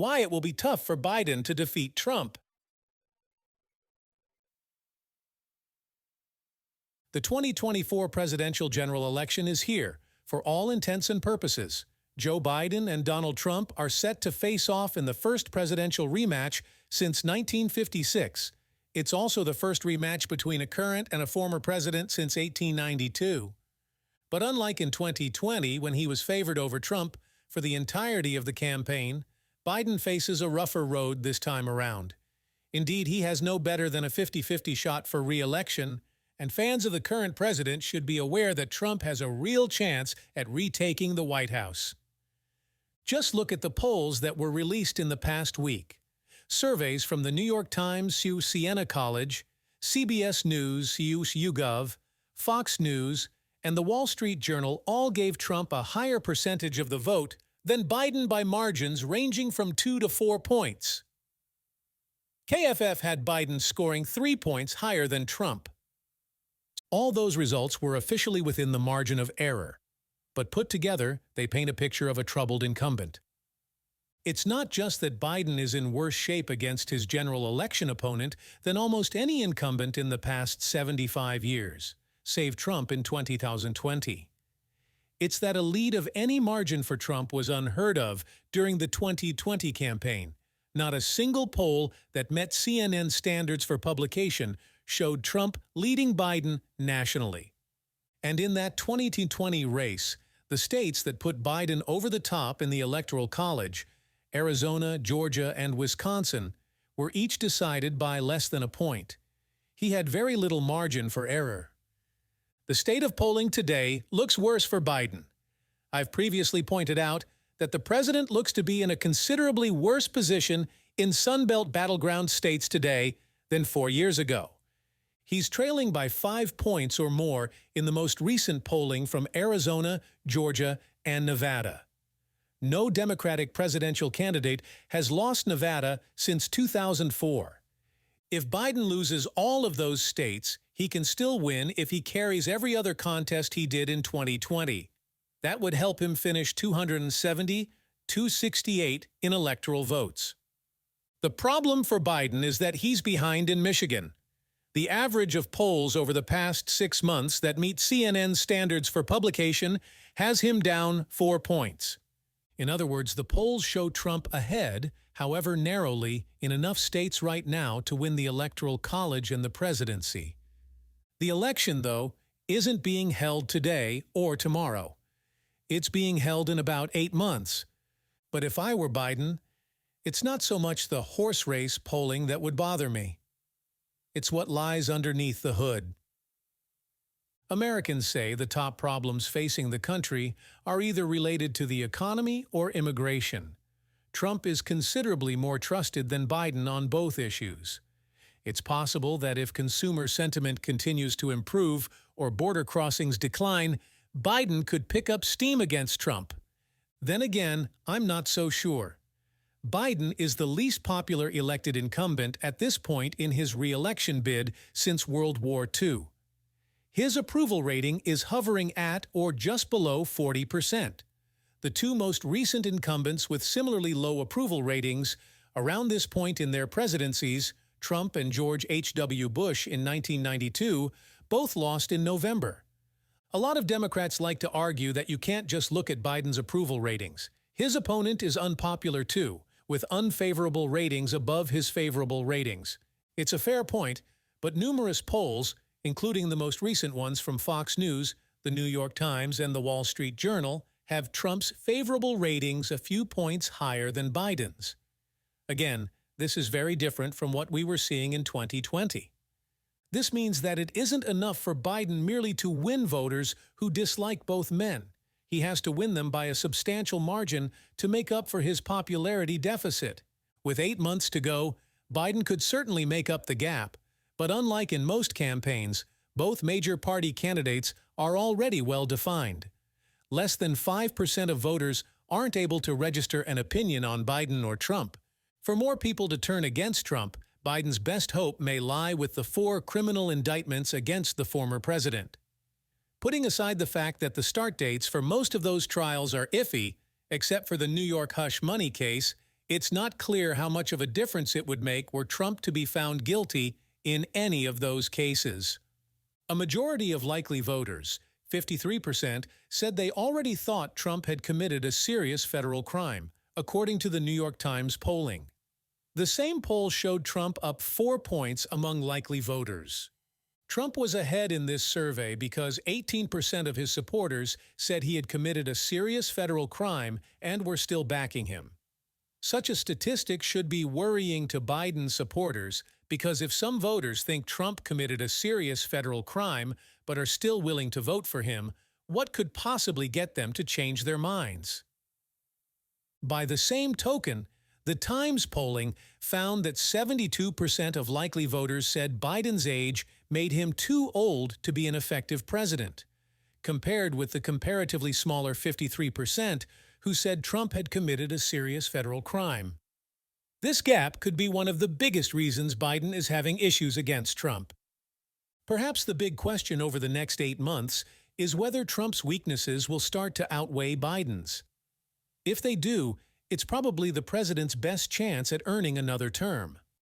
why it will be tough for Biden to defeat Trump. The 2024 presidential general election is here, for all intents and purposes. Joe Biden and Donald Trump are set to face off in the first presidential rematch since 1956. It's also the first rematch between a current and a former president since 1892. But unlike in 2020, when he was favored over Trump for the entirety of the campaign, Biden faces a rougher road this time around. Indeed, he has no better than a 50-50 shot for re-election, and fans of the current president should be aware that Trump has a real chance at retaking the White House. Just look at the polls that were released in the past week. Surveys from the New York Times, Siena College, CBS News, YouGov, Fox News, and the Wall Street Journal all gave Trump a higher percentage of the vote than Biden by margins ranging from 2 to 4 points. KFF had Biden scoring 3 points higher than Trump. All those results were officially within the margin of error, but put together, they paint a picture of a troubled incumbent. It's not just that Biden is in worse shape against his general election opponent than almost any incumbent in the past 75 years, save Trump in 2020. It's that a lead of any margin for Trump was unheard of during the 2020 campaign. Not a single poll that met CNN standards for publication showed Trump leading Biden nationally. And in that 2020 race, the states that put Biden over the top in the Electoral College, Arizona, Georgia, and Wisconsin, were each decided by less than a point. He had very little margin for error. The state of polling today looks worse for Biden. I've previously pointed out that the president looks to be in a considerably worse position in Sunbelt battleground states today than 4 years ago. He's trailing by 5 points or more in the most recent polling from Arizona, Georgia, and Nevada. No Democratic presidential candidate has lost Nevada since 2004. If Biden loses all of those states, he can still win if he carries every other contest he did in 2020. That would help him finish 270-268 in electoral votes. The problem for Biden is that he's behind in Michigan. The average of polls over the past 6 months that meet CNN standards for publication has him down 4 points. In other words, the polls show Trump ahead, however narrowly, in enough states right now to win the Electoral College and the presidency. The election, though, isn't being held today or tomorrow. It's being held in about 8 months. But if I were Biden, it's not so much the horse race polling that would bother me. It's what lies underneath the hood. Americans say the top problems facing the country are either related to the economy or immigration. Trump is considerably more trusted than Biden on both issues. It's possible that if consumer sentiment continues to improve or border crossings decline, Biden could pick up steam against Trump. Then again, I'm not so sure. Biden is the least popular elected incumbent at this point in his re-election bid since World War II. His approval rating is hovering at or just below 40%. The two most recent incumbents with similarly low approval ratings around this point in their presidencies, Trump and George H.W. Bush in 1992, both lost in November. A lot of Democrats like to argue that you can't just look at Biden's approval ratings. His opponent is unpopular too, with unfavorable ratings above his favorable ratings. It's a fair point, but numerous polls, including the most recent ones from Fox News, the New York Times, and the Wall Street Journal, have Trump's favorable ratings a few points higher than Biden's. Again, this is very different from what we were seeing in 2020. This means that it isn't enough for Biden merely to win voters who dislike both men. He has to win them by a substantial margin to make up for his popularity deficit. With 8 months to go, Biden could certainly make up the gap, but unlike in most campaigns, both major party candidates are already well defined. Less than 5% of voters aren't able to register an opinion on Biden or Trump. For more people to turn against Trump, Biden's best hope may lie with the 4 criminal indictments against the former president. Putting aside the fact that the start dates for most of those trials are iffy, except for the New York hush money case, It's not clear how much of a difference it would make were Trump to be found guilty in any of those cases. A majority of likely voters, 53%, said they already thought Trump had committed a serious federal crime, according to the New York Times polling. The same poll showed Trump up 4 points among likely voters. Trump was ahead in this survey because 18% of his supporters said he had committed a serious federal crime and were still backing him. Such a statistic should be worrying to Biden supporters because if some voters think Trump committed a serious federal crime but are still willing to vote for him, what could possibly get them to change their minds? By the same token, the Times polling found that 72% of likely voters said Biden's age made him too old to be an effective president, compared with the comparatively smaller 53% who said Trump had committed a serious federal crime. This gap could be one of the biggest reasons Biden is having issues against Trump. Perhaps the big question over the next 8 months is whether Trump's weaknesses will start to outweigh Biden's. If they do, it's probably the president's best chance at earning another term.